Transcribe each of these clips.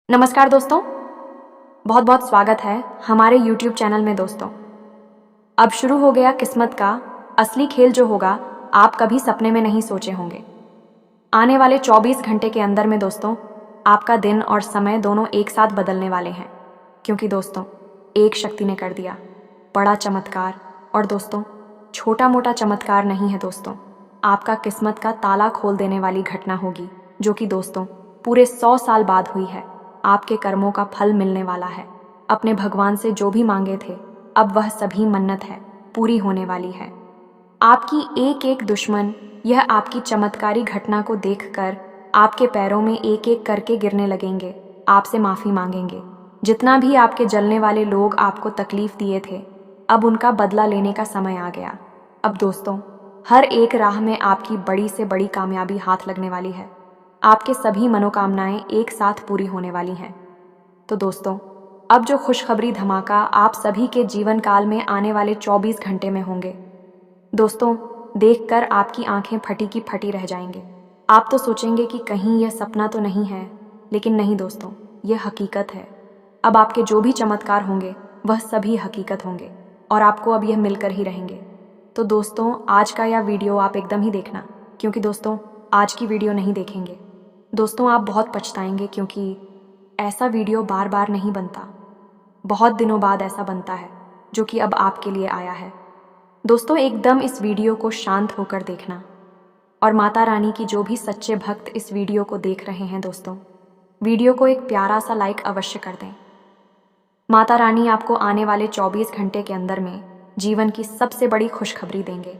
नमस्कार दोस्तों, बहुत बहुत स्वागत है हमारे YouTube चैनल में दोस्तों। अब शुरू हो गया किस्मत का असली खेल जो होगा आप कभी सपने में नहीं सोचे होंगे। आने वाले 24 घंटे के अंदर में दोस्तों आपका दिन और समय दोनों एक साथ बदलने वाले हैं, क्योंकि दोस्तों एक शक्ति ने कर दिया बड़ा चमत्कार। और दोस्तों छोटा मोटा चमत्कार नहीं है दोस्तों, आपका किस्मत का ताला खोल देने वाली घटना होगी, जो कि दोस्तों पूरे 100 साल बाद हुई है। आपके कर्मों का फल मिलने वाला है। अपने भगवान से जो भी मांगे थे अब वह सभी मन्नत है पूरी होने वाली है। आपकी एक एक दुश्मन यह आपकी चमत्कारी घटना को देखकर आपके पैरों में एक एक करके गिरने लगेंगे, आपसे माफ़ी मांगेंगे। जितना भी आपके जलने वाले लोग आपको तकलीफ दिए थे अब उनका बदला लेने का समय आ गया। अब दोस्तों हर एक राह में आपकी बड़ी से बड़ी कामयाबी हाथ लगने वाली है। आपके सभी मनोकामनाएं एक साथ पूरी होने वाली हैं। तो दोस्तों अब जो खुशखबरी धमाका आप सभी के जीवन काल में आने वाले 24 घंटे में होंगे दोस्तों, देखकर आपकी आंखें फटी की फटी रह जाएंगे। आप तो सोचेंगे कि कहीं यह सपना तो नहीं है, लेकिन नहीं दोस्तों, यह हकीकत है। अब आपके जो भी चमत्कार होंगे वह सभी हकीकत होंगे और आपको अब यह मिलकर ही रहेंगे। तो दोस्तों आज का यह वीडियो आप एकदम ही देखना, क्योंकि दोस्तों आज की वीडियो नहीं देखेंगे दोस्तों आप बहुत पछताएंगे, क्योंकि ऐसा वीडियो बार बार नहीं बनता। बहुत दिनों बाद ऐसा बनता है जो कि अब आपके लिए आया है। दोस्तों एकदम इस वीडियो को शांत होकर देखना, और माता रानी की जो भी सच्चे भक्त इस वीडियो को देख रहे हैं दोस्तों, वीडियो को एक प्यारा सा लाइक अवश्य कर दें। माता रानी आपको आने वाले 24 घंटे के अंदर में जीवन की सबसे बड़ी खुशखबरी देंगे।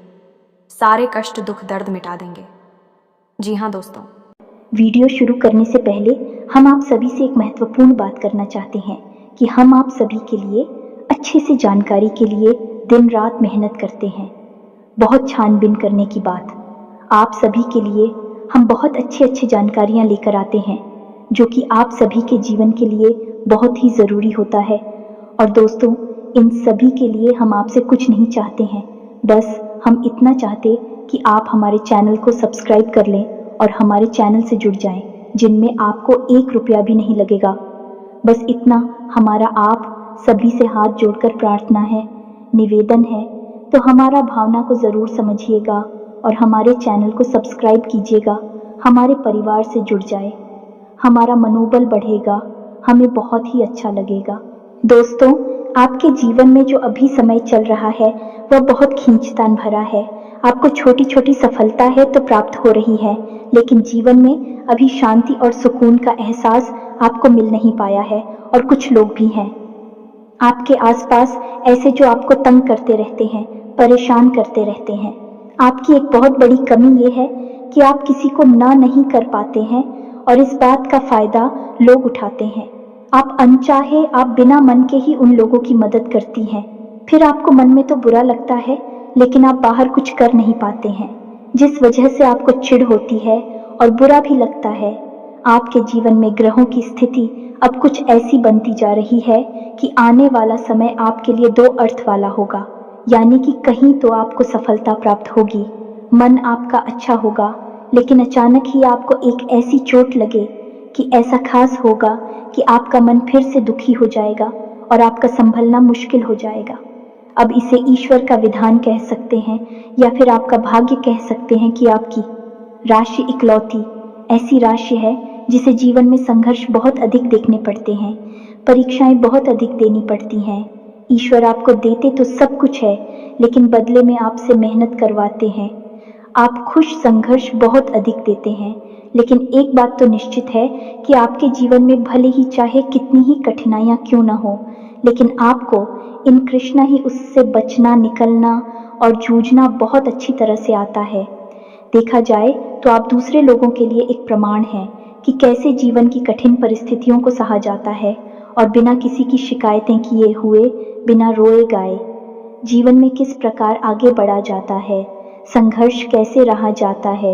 सारे कष्ट दुख दर्द मिटा देंगे। जी हाँ दोस्तों, वीडियो शुरू करने से पहले हम आप सभी से एक महत्वपूर्ण बात करना चाहते हैं कि हम आप सभी के लिए अच्छे से जानकारी के लिए दिन रात मेहनत करते हैं। बहुत छानबीन करने की बात, आप सभी के लिए हम बहुत अच्छी जानकारियां लेकर आते हैं जो कि आप सभी के जीवन के लिए बहुत ही ज़रूरी होता है। और दोस्तों इन सभी के लिए हम आपसे कुछ नहीं चाहते हैं, बस हम इतना चाहते कि आप हमारे चैनल को सब्सक्राइब कर लें और हमारे चैनल से जुड़ जाएं, जिनमें आपको 1 रुपया भी नहीं लगेगा। बस इतना हमारा आप सभी से हाथ जोड़कर प्रार्थना है, निवेदन है। तो हमारा भावना को ज़रूर समझिएगा और हमारे चैनल को सब्सक्राइब कीजिएगा। हमारे परिवार से जुड़ जाए, हमारा मनोबल बढ़ेगा, हमें बहुत ही अच्छा लगेगा। दोस्तों आपके जीवन में जो अभी समय चल रहा है वह बहुत खींचतान भरा है। आपको छोटी छोटी सफलता है तो प्राप्त हो रही है, लेकिन जीवन में अभी शांति और सुकून का एहसास आपको मिल नहीं पाया है। और कुछ लोग भी हैं आपके आसपास ऐसे जो आपको तंग करते रहते हैं, परेशान करते रहते हैं। आपकी एक बहुत बड़ी कमी ये है कि आप किसी को ना नहीं कर पाते हैं और इस बात का फायदा लोग उठाते हैं। आप अनचाहे, आप बिना मन के ही उन लोगों की मदद करती हैं। फिर आपको मन में तो बुरा लगता है, लेकिन आप बाहर कुछ कर नहीं पाते हैं, जिस वजह से आपको चिढ़ होती है और बुरा भी लगता है। आपके जीवन में ग्रहों की स्थिति अब कुछ ऐसी बनती जा रही है कि आने वाला समय आपके लिए 2 अर्थ वाला होगा, यानी कि कहीं तो आपको सफलता प्राप्त होगी, मन आपका अच्छा होगा, लेकिन अचानक ही आपको एक ऐसी चोट लगे कि ऐसा खास होगा कि आपका मन फिर से दुखी हो जाएगा और आपका संभलना मुश्किल हो जाएगा। अब इसे ईश्वर का विधान कह सकते हैं या फिर आपका भाग्य कह सकते हैं कि आपकी राशि इकलौती ऐसी राशि है जिसे जीवन में संघर्ष बहुत अधिक देखने पड़ते हैं, परीक्षाएं बहुत अधिक देनी पड़ती हैं। ईश्वर आपको देते तो सब कुछ है, लेकिन बदले में आपसे मेहनत करवाते हैं। आप खुश संघर्ष बहुत अधिक देते हैं, लेकिन एक बात तो निश्चित है कि आपके जीवन में भले ही चाहे कितनी ही कठिनाइयां क्यों ना हो, लेकिन आपको इन कृष्णा ही उससे बचना, निकलना और जूझना बहुत अच्छी तरह से आता है। देखा जाए तो आप दूसरे लोगों के लिए एक प्रमाण हैं कि कैसे जीवन की कठिन परिस्थितियों को सहा जाता है और बिना किसी की शिकायतें किए हुए, बिना रोए गाए जीवन में किस प्रकार आगे बढ़ा जाता है, संघर्ष कैसे रहा जाता है,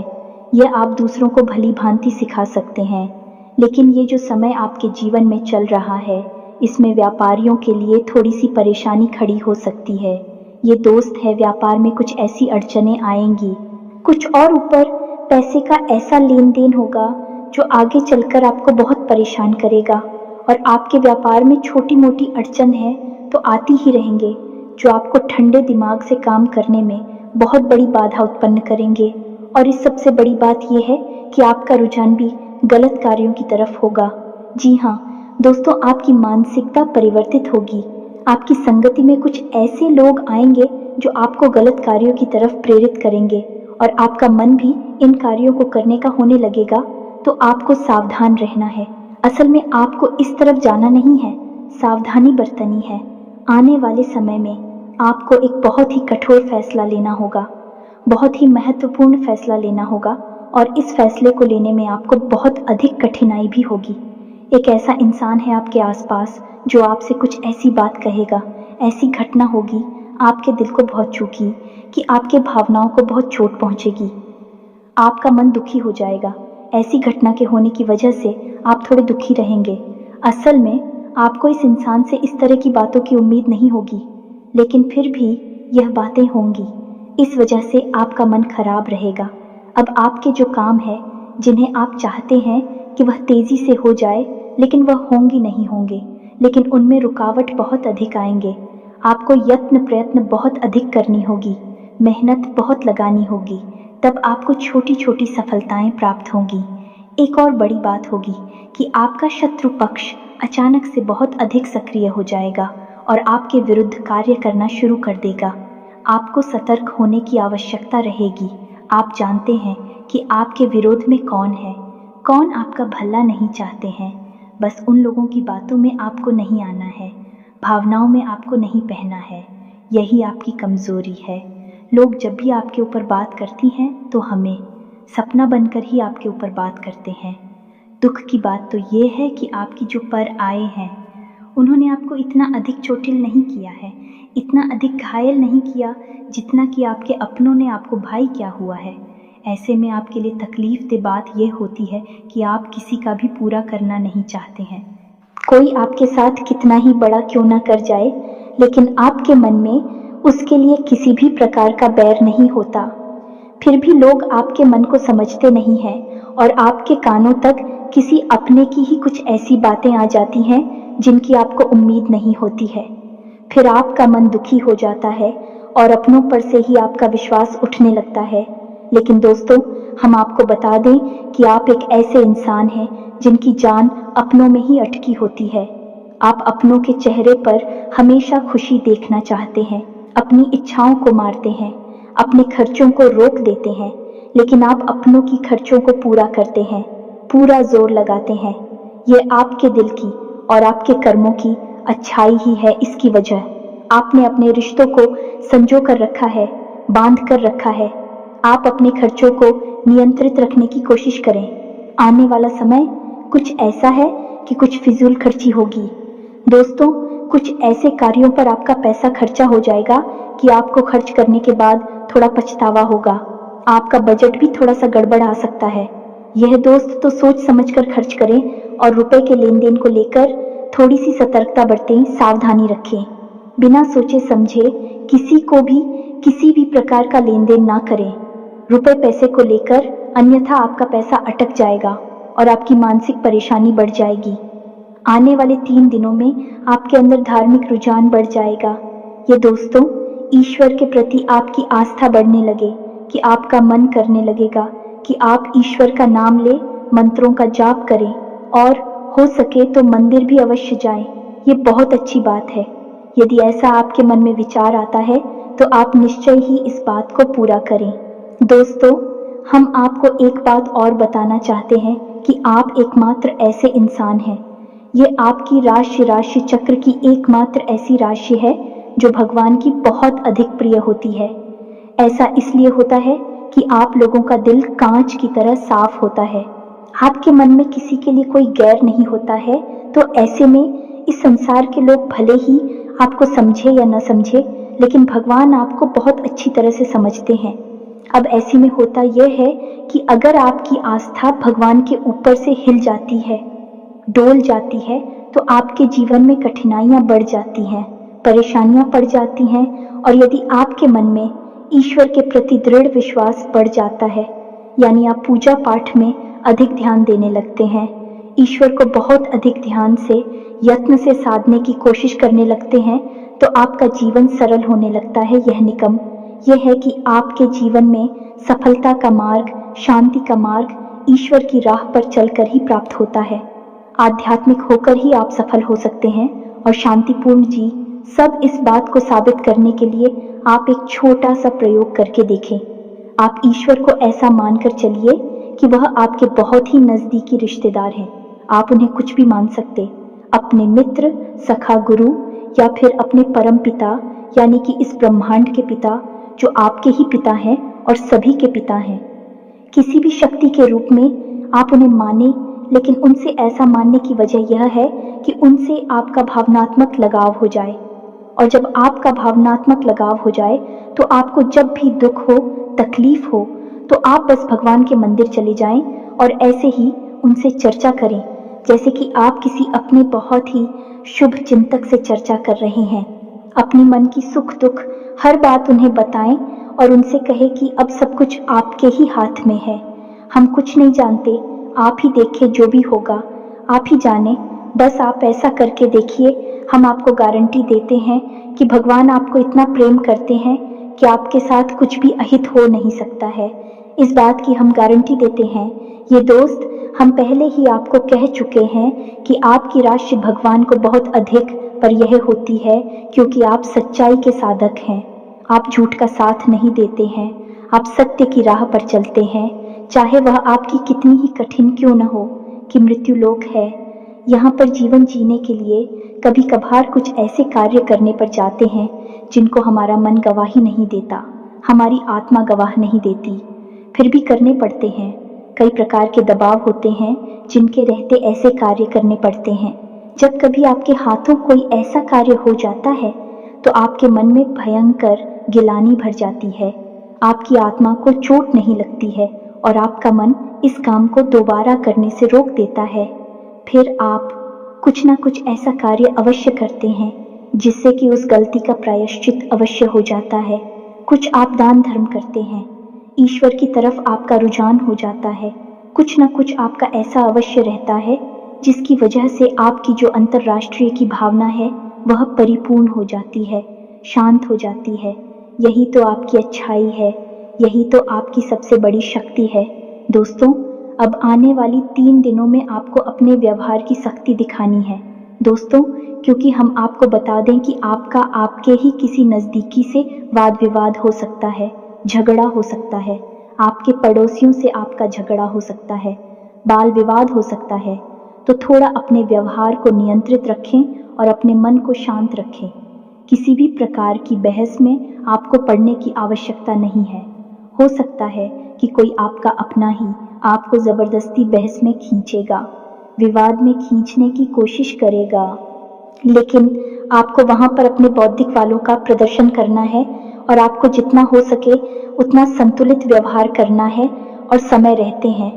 यह आप दूसरों को भली भांति सिखा सकते हैं। लेकिन ये जो समय आपके जीवन में चल रहा है, इसमें व्यापारियों के लिए थोड़ी सी परेशानी खड़ी हो सकती है। ये दोस्त है, व्यापार में कुछ ऐसी अड़चनें आएंगी, कुछ और ऊपर पैसे का ऐसा लेन देन होगा जो आगे चलकर आपको बहुत परेशान करेगा। और आपके व्यापार में छोटी मोटी अड़चन है तो आती ही रहेंगे, जो आपको ठंडे दिमाग से काम करने में बहुत बड़ी बाधा उत्पन्न करेंगे। और इस सबसे बड़ी बात यह है कि आपका रुझान भी गलत कार्यों की तरफ होगा। जी हाँ दोस्तों, आपकी मानसिकता परिवर्तित होगी। आपकी संगति में कुछ ऐसे लोग आएंगे जो आपको गलत कार्यों की तरफ प्रेरित करेंगे और आपका मन भी इन कार्यों को करने का होने लगेगा। तो आपको सावधान रहना है। असल में आपको इस तरफ जाना नहीं है, सावधानी बरतनी है। आने वाले समय में आपको एक बहुत ही कठोर फैसला लेना होगा, बहुत ही महत्वपूर्ण फैसला लेना होगा, और इस फैसले को लेने में आपको बहुत अधिक कठिनाई भी होगी। एक ऐसा इंसान है आपके आसपास जो आपसे कुछ ऐसी बात कहेगा, ऐसी घटना होगी, आपके दिल को बहुत छूगी कि आपके भावनाओं को बहुत चोट पहुंचेगी। आपका मन दुखी हो जाएगा। ऐसी घटना के होने की वजह से आप थोड़े दुखी रहेंगे। असल में आपको इस इंसान से इस तरह की बातों की उम्मीद नहीं होगी, लेकिन फिर भी यह बातें होंगी। इस वजह से आपका मन खराब रहेगा। अब आपके जो काम है, जिन्हें आप चाहते हैं कि वह तेजी से हो जाए, लेकिन वह होंगी नहीं होंगे, लेकिन उनमें रुकावट बहुत अधिक आएंगे। आपको यत्न प्रयत्न बहुत अधिक करनी होगी, मेहनत बहुत लगानी होगी, तब आपको छोटी छोटी सफलताएं प्राप्त होंगी। एक और बड़ी बात होगी कि आपका शत्रु पक्ष अचानक से बहुत अधिक सक्रिय हो जाएगा और आपके विरुद्ध कार्य करना शुरू कर देगा। आपको सतर्क होने की आवश्यकता रहेगी। आप जानते हैं कि आपके विरोध में कौन है, कौन आपका भला नहीं चाहते हैं। बस उन लोगों की बातों में आपको नहीं आना है, भावनाओं में आपको नहीं बहना है। यही आपकी कमजोरी है। लोग जब भी आपके ऊपर बात करती हैं तो हमें सपना बनकर ही आपके ऊपर बात करते हैं। दुख की बात तो ये है कि आपकी जो पर आए हैं, उन्होंने आपको इतना अधिक चोटिल नहीं किया है, इतना अधिक घायल नहीं किया जितना कि आपके अपनों ने आपको। भाई क्या हुआ है? ऐसे में आपके लिए तकलीफ दे बात यह होती है कि आप किसी का भी पूरा करना नहीं चाहते हैं। कोई आपके साथ कितना ही बड़ा क्यों ना कर जाए, लेकिन आपके मन में उसके लिए किसी भी प्रकार का बैर नहीं होता। फिर भी लोग आपके मन को समझते नहीं हैं और आपके कानों तक किसी अपने की ही कुछ ऐसी बातें आ जाती हैं जिनकी आपको उम्मीद नहीं होती है। फिर आपका मन दुखी हो जाता है और अपनों पर से ही आपका विश्वास उठने लगता है। लेकिन दोस्तों, हम आपको बता दें कि आप एक ऐसे इंसान हैं जिनकी जान अपनों में ही अटकी होती है। आप अपनों के चेहरे पर हमेशा खुशी देखना चाहते हैं, अपनी इच्छाओं को मारते हैं, अपने खर्चों को रोक देते हैं, लेकिन आप अपनों की खर्चों को पूरा करते हैं, पूरा जोर लगाते हैं। ये आपके दिल की और आपके कर्मों की अच्छाई ही है। इसकी वजह आपने अपने रिश्तों को संजो कर रखा है, बांध कर रखा है। आप अपने खर्चों को नियंत्रित रखने की कोशिश करें। आने वाला समय कुछ ऐसा है कि कुछ फिजूल खर्ची होगी। दोस्तों, कुछ ऐसे कार्यों पर आपका पैसा खर्चा हो जाएगा कि आपको खर्च करने के बाद थोड़ा पछतावा होगा। आपका बजट भी थोड़ा सा गड़बड़ आ सकता है। यह दोस्त तो सोच समझकर खर्च करें और रुपए के लेन देन को लेकर थोड़ी सी सतर्कता बरतें, सावधानी रखें। बिना सोचे समझे किसी भी प्रकार का लेन देन ना करें रुपए पैसे को लेकर, अन्यथा आपका पैसा अटक जाएगा और आपकी मानसिक परेशानी बढ़ जाएगी। आने वाले 3 दिनों में आपके अंदर धार्मिक रुझान बढ़ जाएगा। ये दोस्तों, ईश्वर के प्रति आपकी आस्था बढ़ने लगे कि आपका मन करने लगेगा कि आप ईश्वर का नाम ले, मंत्रों का जाप करें और हो सके तो मंदिर भी अवश्य जाएं। ये बहुत अच्छी बात है। यदि ऐसा आपके मन में विचार आता है तो आप निश्चय ही इस बात को पूरा करें। दोस्तों, हम आपको एक बात और बताना चाहते हैं कि आप एकमात्र ऐसे इंसान हैं। ये आपकी राशि चक्र की एकमात्र ऐसी राशि है जो भगवान की बहुत अधिक प्रिय होती है। ऐसा इसलिए होता है कि आप लोगों का दिल कांच की तरह साफ होता है। आपके मन में किसी के लिए कोई गैर नहीं होता है। तो ऐसे में इस संसार के लोग भले ही आपको समझे या न समझे, लेकिन भगवान आपको बहुत अच्छी तरह से समझते हैं। अब ऐसे में होता यह है कि अगर आपकी आस्था भगवान के ऊपर से हिल जाती है, डोल जाती है, तो आपके जीवन में कठिनाइयां बढ़ जाती हैं, परेशानियां पड़ जाती हैं। और यदि आपके मन में ईश्वर के प्रति दृढ़ विश्वास बढ़ जाता है, यानी आप पूजा पाठ में अधिक ध्यान देने लगते हैं, ईश्वर को बहुत अधिक ध्यान से यत्न से साधने की कोशिश करने लगते हैं तो आपका जीवन सरल होने लगता है। यह निकम यह है कि आपके जीवन में सफलता का मार्ग, शांति का मार्ग ईश्वर की राह पर चलकर ही प्राप्त होता है। आध्यात्मिक होकर ही आप सफल हो सकते हैं और शांतिपूर्ण जी सब। इस बात को साबित करने के लिए आप एक छोटा सा प्रयोग करके देखें। आप ईश्वर को ऐसा मानकर चलिए कि वह आपके बहुत ही नजदीकी रिश्तेदार हैं। आप उन्हें कुछ भी मान सकते, अपने मित्र, सखा, गुरु या फिर अपने परम पिता, यानी कि इस ब्रह्मांड के पिता जो आपके ही पिता हैं और सभी के पिता हैं। किसी भी शक्ति के रूप में आप उन्हें माने, लेकिन उनसे ऐसा मानने की वजह यह है कि उनसे आपका भावनात्मक लगाव हो जाए। और जब आपका भावनात्मक लगाव हो जाए तो आपको जब भी दुख हो, तकलीफ हो, तो आप बस भगवान के मंदिर चले जाएं और ऐसे ही उनसे चर्चा करें, जैसे कि आप किसी अपने बहुत ही शुभ चिंतक से चर्चा कर रहे हैं। अपनी मन की सुख दुख हर बात उन्हें बताएं और उनसे कहें कि अब सब कुछ आपके ही हाथ में है। हम कुछ नहीं जानते, आप ही देखें, जो भी होगा आप ही जाने। बस आप ऐसा करके देखिए। हम आपको गारंटी देते हैं कि भगवान आपको इतना प्रेम करते हैं कि आपके साथ कुछ भी अहित हो नहीं सकता है। इस बात की हम गारंटी देते हैं। ये दोस्त, हम पहले ही आपको कह चुके हैं कि आपकी राशि भगवान को बहुत अधिक पर यह होती है क्योंकि आप सच्चाई के साधक हैं। आप झूठ का साथ नहीं देते हैं, आप सत्य की राह पर चलते हैं, चाहे वह आपकी कितनी ही कठिन क्यों न हो। कि मृत्यु लोक है, यहाँ पर जीवन जीने के लिए कभी कभार कुछ ऐसे कार्य करने पर जाते हैं जिनको हमारा मन गवाही नहीं देता, हमारी आत्मा गवाह नहीं देती, फिर भी करने पड़ते हैं। कई प्रकार के दबाव होते हैं जिनके रहते ऐसे कार्य करने पड़ते हैं। जब कभी आपके हाथों कोई ऐसा कार्य हो जाता है तो आपके मन में भयंकर गिलानी भर जाती है। आपकी आत्मा को चोट नहीं लगती है और आपका मन इस काम को दोबारा करने से रोक देता है। फिर आप कुछ ना कुछ ऐसा कार्य अवश्य करते हैं जिससे कि उस गलती का प्रायश्चित अवश्य हो जाता है। कुछ आप दान धर्म करते हैं, ईश्वर की तरफ आपका रुझान हो जाता है। कुछ ना कुछ आपका ऐसा अवश्य रहता है जिसकी वजह से आपकी जो अंतर्राष्ट्रीय की भावना है वह परिपूर्ण हो जाती है, शांत हो जाती है। यही तो आपकी अच्छाई है, यही तो आपकी सबसे बड़ी शक्ति है। दोस्तों, अब आने वाली 3 दिनों में आपको अपने व्यवहार की सख्ती दिखानी है दोस्तों, क्योंकि हम आपको बता दें कि आपका आपके ही किसी नज़दीकी से वाद विवाद हो सकता है, झगड़ा हो सकता है, आपके पड़ोसियों से आपका झगड़ा हो सकता है, बाल विवाद हो सकता है। तो थोड़ा अपने व्यवहार को नियंत्रित रखें और अपने मन को शांत रखें। किसी भी प्रकार की बहस में आपको पड़ने की आवश्यकता नहीं है। हो सकता है कि कोई आपका अपना ही आपको जबरदस्ती बहस में खींचेगा, विवाद में खींचने की कोशिश करेगा, लेकिन आपको वहां पर अपने बौद्धिक वालों का प्रदर्शन करना है और आपको जितना हो सके उतना संतुलित व्यवहार करना है। और समय रहते हैं,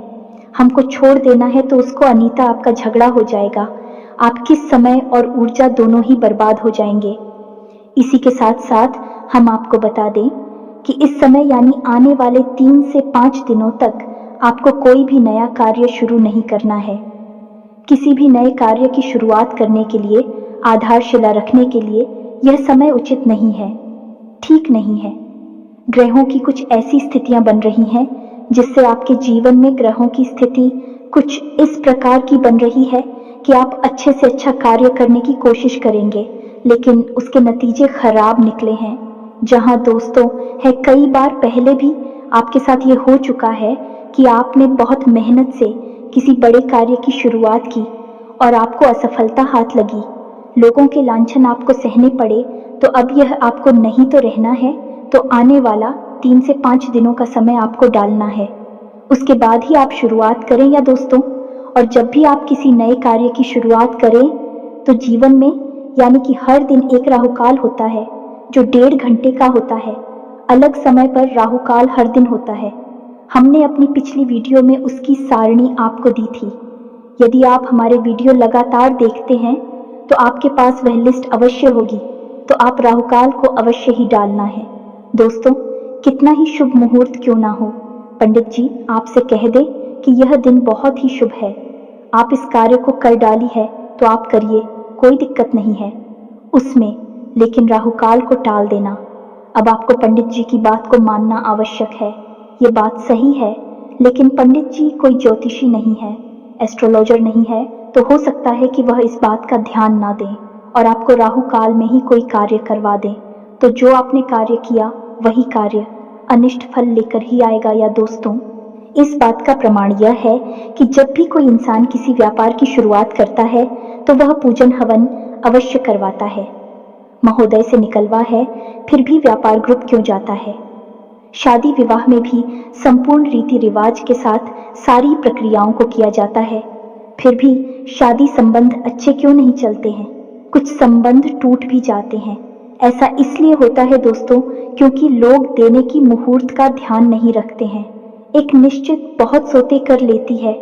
हमको छोड़ देना है तो उसको अनीता आपका झगड़ा हो जाएगा, आपकी समय और ऊर्जा दोनों ही बर्बाद हो जाएंगे। इसी के साथ साथ हम आपको बता दें कि इस समय यानी आने वाले 3 से 5 दिनों तक आपको कोई भी नया कार्य शुरू नहीं करना है। किसी भी नए कार्य की शुरुआत करने के लिए, आधारशिला रखने के लिए यह समय उचित नहीं है, ठीक नहीं है। ग्रहों की कुछ ऐसी स्थितियां बन रही हैं जिससे आपके जीवन में ग्रहों की स्थिति कुछ इस प्रकार की बन रही है कि आप अच्छे से अच्छा कार्य करने की कोशिश करेंगे, लेकिन उसके नतीजे खराब निकले हैं। जहां दोस्तों है, कई बार पहले भी आपके साथ ये हो चुका है कि आपने बहुत मेहनत से किसी बड़े कार्य की शुरुआत की और आपको असफलता हाथ लगी, लोगों के लांछन आपको सहने पड़े। तो अब यह आपको नहीं तो रहना है, तो आने वाला 3 से 5 दिनों का समय आपको डालना है, उसके बाद ही आप शुरुआत करें। या दोस्तों, और जब भी आप किसी नए कार्य की शुरुआत करें तो जीवन में यानी कि हर दिन एक राहुकाल होता है जो 1.5 घंटे का होता है। अलग समय पर राहुकाल हर दिन होता है। हमने अपनी पिछली वीडियो में उसकी सारणी आपको दी थी। यदि आप हमारे वीडियो लगातार देखते हैं तो आपके पास वह लिस्ट अवश्य होगी, तो आप राहुकाल को अवश्य ही डालना है। दोस्तों, कितना ही शुभ मुहूर्त क्यों ना हो, पंडित जी आपसे कह दें कि यह दिन बहुत ही शुभ है, आप इस कार्य को कर डाली है तो आप करिए, कोई दिक्कत नहीं है उसमें, लेकिन राहु काल को टाल देना। अब आपको पंडित जी की बात को मानना आवश्यक है। ये बात सही है, लेकिन पंडित जी कोई ज्योतिषी नहीं है, एस्ट्रोलॉजर नहीं है, तो हो सकता है कि वह इस बात का ध्यान ना दें और आपको राहु काल में ही कोई कार्य करवा दें। तो जो आपने कार्य किया वही कार्य अनिष्ट फल लेकर ही आएगा। या दोस्तों, इस बात का प्रमाण यह है कि जब भी कोई इंसान किसी व्यापार की शुरुआत करता है तो वह पूजन हवन अवश्य करवाता है। महोदय से निकलवा है, फिर भी व्यापार ग्रुप क्यों जाता है? शादी विवाह में भी संपूर्ण रीति रिवाज के साथ सारी प्रक्रियाओं को किया जाता है, फिर भी शादी संबंध अच्छे क्यों नहीं चलते हैं? कुछ संबंध टूट भी जाते हैं। ऐसा इसलिए होता है दोस्तों, क्योंकि लोग देने की मुहूर्त का ध्यान नहीं रखते हैं। एक निश्चित बहुत सोते कर लेती है,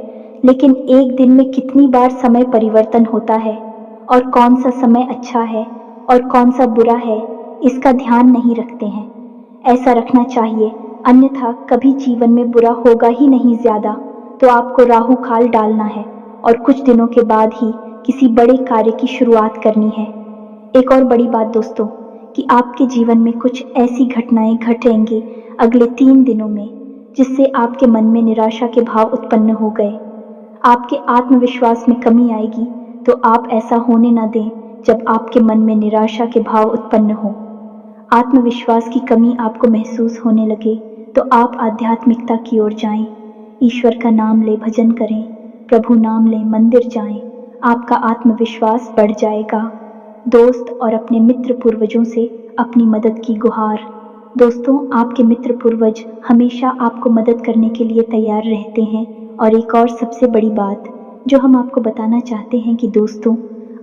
लेकिन एक दिन में कितनी बार समय परिवर्तन होता है और कौन सा समय अच्छा है और कौन सा बुरा है, इसका ध्यान नहीं रखते हैं। ऐसा रखना चाहिए, अन्यथा कभी जीवन में बुरा होगा ही नहीं ज्यादा। तो आपको राहु काल डालना है और कुछ दिनों के बाद ही किसी बड़े कार्य की शुरुआत करनी है। एक और बड़ी बात दोस्तों, कि आपके जीवन में कुछ ऐसी घटनाएं घटेंगी अगले 3 दिनों में, जिससे आपके मन में निराशा के भाव उत्पन्न हो गए। आपके आत्मविश्वास में कमी आएगी, तो आप ऐसा होने न दें जब आपके मन में निराशा के भाव उत्पन्न हो। आत्मविश्वास की कमी आपको महसूस होने लगे तो आप आध्यात्मिकता की ओर जाएं, ईश्वर का नाम ले भजन करें, प्रभु नाम ले मंदिर जाएं, आपका आत्मविश्वास बढ़ जाएगा। दोस्त और अपने मित्र पूर्वजों से अपनी मदद की गुहार। दोस्तों, आपके मित्र पूर्वज हमेशा आपको मदद करने के लिए तैयार रहते हैं। और एक और सबसे बड़ी बात जो हम आपको बताना चाहते हैं कि दोस्तों,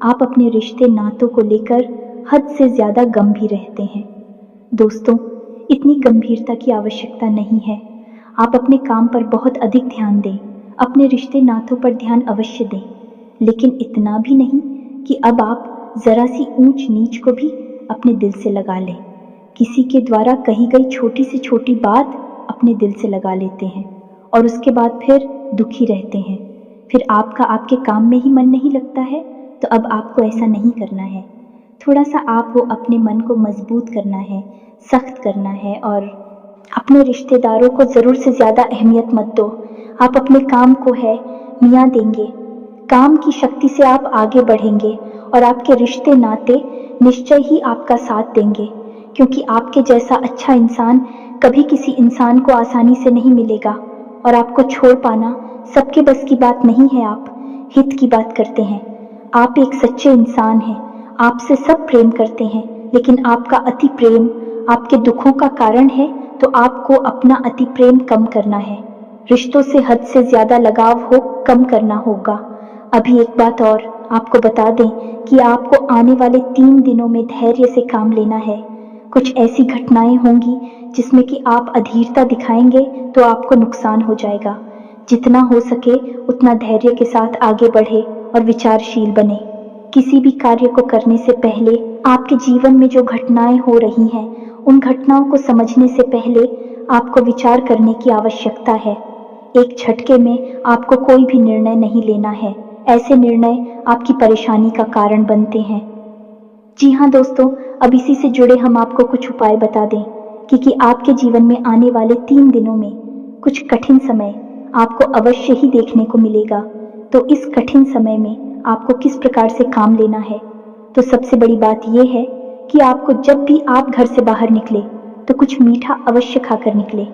आप अपने रिश्ते नातों को लेकर हद से ज़्यादा गंभीर रहते हैं। दोस्तों, इतनी गंभीरता की आवश्यकता नहीं है। आप अपने काम पर बहुत अधिक ध्यान दें, अपने रिश्ते नातों पर ध्यान अवश्य दें, लेकिन इतना भी नहीं कि अब आप ज़रा सी ऊंच नीच को भी अपने दिल से लगा लें। किसी के द्वारा कही गई छोटी से छोटी बात अपने दिल से लगा लेते हैं और उसके बाद फिर दुखी रहते हैं। फिर आपका आपके काम में ही मन नहीं लगता है। तो अब आपको ऐसा नहीं करना है। थोड़ा सा आपको अपने मन को मजबूत करना है, सख्त करना है और अपने रिश्तेदारों को ज़रूर से ज़्यादा अहमियत मत दो। आप अपने काम को है मियाँ देंगे, काम की शक्ति से आप आगे बढ़ेंगे और आपके रिश्ते नाते निश्चय ही आपका साथ देंगे, क्योंकि आपके जैसा अच्छा इंसान कभी किसी इंसान को आसानी से नहीं मिलेगा और आपको छोड़ पाना सबके बस की बात नहीं है। आप हित की बात करते हैं, आप एक सच्चे इंसान हैं, आपसे सब प्रेम करते हैं, लेकिन आपका अति प्रेम आपके दुखों का कारण है। तो आपको अपना अति प्रेम कम करना है, रिश्तों से हद से ज़्यादा लगाव हो कम करना होगा। अभी एक बात और आपको बता दें कि आपको आने वाले 3 दिनों में धैर्य से काम लेना है। कुछ ऐसी घटनाएं होंगी जिसमें कि आप अधीरता दिखाएंगे तो आपको नुकसान हो जाएगा। जितना हो सके उतना धैर्य के साथ आगे बढ़े और विचारशील बने। किसी भी कार्य को करने से पहले आपके जीवन में जो घटनाएं हो रही हैं, उन घटनाओं को समझने से पहले आपको विचार करने की आवश्यकता है। एक झटके में आपको कोई भी निर्णय नहीं लेना है। ऐसे निर्णय आपकी परेशानी का कारण बनते हैं। जी हाँ दोस्तों, अब इसी से जुड़े हम आपको कुछ उपाय बता दें कि आपके जीवन में आने वाले 3 दिनों में कुछ कठिन समय आपको अवश्य ही देखने को मिलेगा। तो इस कठिन समय में आपको किस प्रकार से काम लेना है? तो सबसे बड़ी बात यह है कि आपको जब भी आप घर से बाहर निकले तो कुछ मीठा अवश्य खाकर निकले।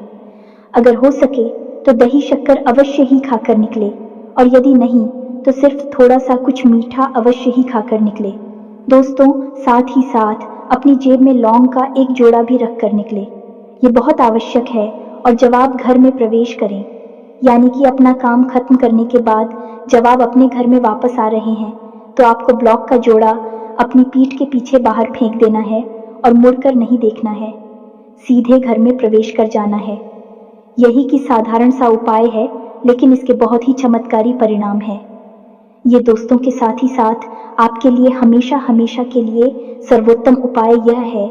अगर हो सके तो दही शक्कर अवश्य ही खाकर निकले, और यदि नहीं तो सिर्फ थोड़ा सा कुछ मीठा अवश्य ही खाकर निकले। दोस्तों, साथ ही साथ अपनी जेब में लौंग का एक जोड़ा भी रख कर निकले। ये बहुत आवश्यक है। और जब आप घर में प्रवेश करें, यानी कि अपना काम खत्म करने के बाद जब आप अपने घर में वापस आ रहे हैं, तो आपको ब्लॉक का जोड़ा अपनी पीठ के पीछे बाहर फेंक देना है और मुड़कर नहीं देखना है, सीधे घर में प्रवेश कर जाना है। यही कि साधारण सा उपाय है, लेकिन इसके बहुत ही चमत्कारी परिणाम है। ये दोस्तों के साथ ही साथ आपके लिए हमेशा हमेशा के लिए सर्वोत्तम उपाय यह है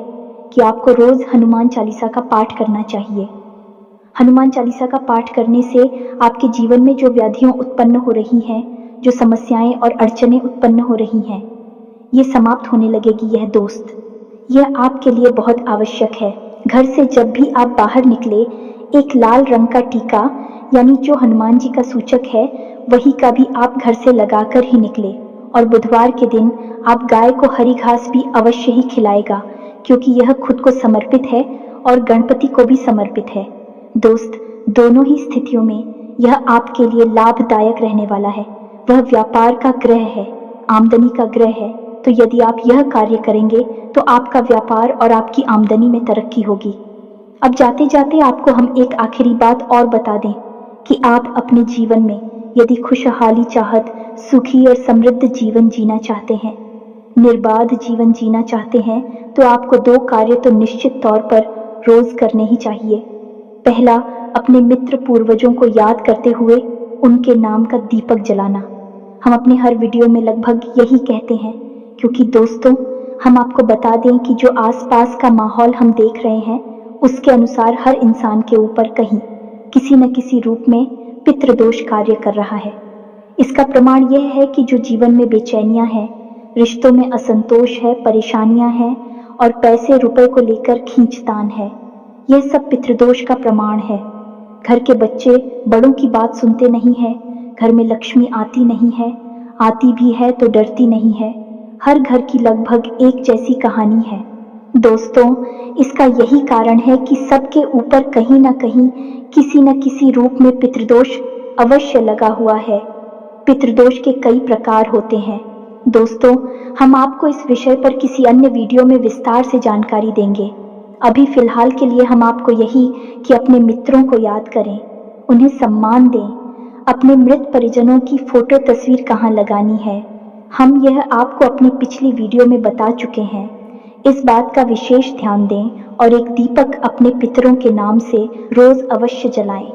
कि आपको रोज हनुमान चालीसा का पाठ करना चाहिए। हनुमान चालीसा का पाठ करने से आपके जीवन में जो व्याधियां उत्पन्न हो रही हैं, जो समस्याएं और अड़चनें उत्पन्न हो रही हैं, ये समाप्त होने लगेगी यह दोस्त। यह आपके लिए बहुत आवश्यक है। घर से जब भी आप बाहर निकले, एक लाल रंग का टीका यानी जो हनुमान जी का सूचक है, वही का भी आप घर से लगाकर ही निकले। और बुधवार के दिन आप गाय को हरी घास भी अवश्य ही खिलाएगा, क्योंकि यह खुद को समर्पित है और गणपति को भी समर्पित है। दोस्त, दोनों ही स्थितियों में यह आपके लिए लाभदायक रहने वाला है। वह व्यापार का ग्रह है, आमदनी का ग्रह है, तो यदि आप यह कार्य करेंगे तो आपका व्यापार और आपकी आमदनी में तरक्की होगी। अब जाते जाते आपको हम एक आखिरी बात और बता दें कि आप अपने जीवन में यदि खुशहाली चाहत, सुखी और समृद्ध जीवन जीना चाहते हैं, निर्बाध जीवन जीना चाहते हैं, तो आपको 2 कार्य तो निश्चित तौर पर रोज करने ही चाहिए। पहला, अपने मित्र पूर्वजों को याद करते हुए उनके नाम का दीपक जलाना। हम अपने हर वीडियो में लगभग यही कहते हैं, क्योंकि दोस्तों, हम आपको बता दें कि जो आसपास का माहौल हम देख रहे हैं, उसके अनुसार हर इंसान के ऊपर कहीं किसी न किसी रूप में पितृदोष कार्य कर रहा है। इसका प्रमाण यह है कि जो जीवन में बेचैनियां हैं, रिश्तों में असंतोष है, परेशानियां हैं और पैसे रुपए को लेकर खींचतान है, यह सब पितृदोष का प्रमाण है। घर के बच्चे बड़ों की बात सुनते नहीं है, घर में लक्ष्मी आती नहीं है, आती भी है तो डरती नहीं है। हर घर की लगभग एक जैसी कहानी है। दोस्तों, इसका यही कारण है कि सबके ऊपर कहीं ना कहीं किसी न किसी रूप में पितृदोष अवश्य लगा हुआ है। पितृदोष के कई प्रकार होते हैं। दोस्तों, हम आपको इस विषय पर किसी अन्य वीडियो में विस्तार से जानकारी देंगे। अभी फिलहाल के लिए हम आपको यही कि अपने मित्रों को याद करें, उन्हें सम्मान दें, अपने मृत परिजनों की फोटो तस्वीर कहाँ लगानी है, हम यह आपको अपनी पिछली वीडियो में बता चुके हैं। इस बात का विशेष ध्यान दें और एक दीपक अपने पितरों के नाम से रोज अवश्य जलाएं।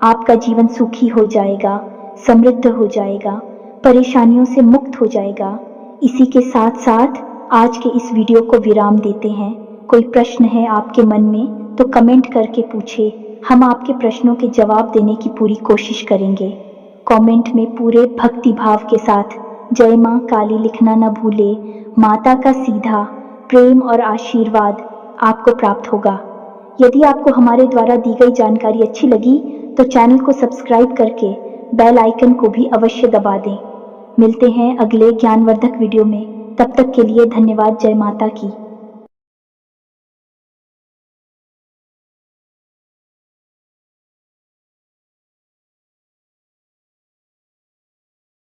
आपका जीवन सुखी हो जाएगा, समृद्ध हो जाएगा, परेशानियों से मुक्त हो जाएगा। इसी के साथ साथ आज के इस वीडियो को विराम देते हैं। कोई प्रश्न है आपके मन में तो कमेंट करके पूछे, हम आपके प्रश्नों के जवाब देने की पूरी कोशिश करेंगे। कमेंट में पूरे भक्ति भाव के साथ जय मां काली लिखना न भूले। माता का सीधा प्रेम और आशीर्वाद आपको प्राप्त होगा। यदि आपको हमारे द्वारा दी गई जानकारी अच्छी लगी तो चैनल को सब्सक्राइब करके बेल आइकन को भी अवश्य दबा दें। मिलते हैं अगले ज्ञानवर्धक वीडियो में। तब तक के लिए धन्यवाद। जय माता की।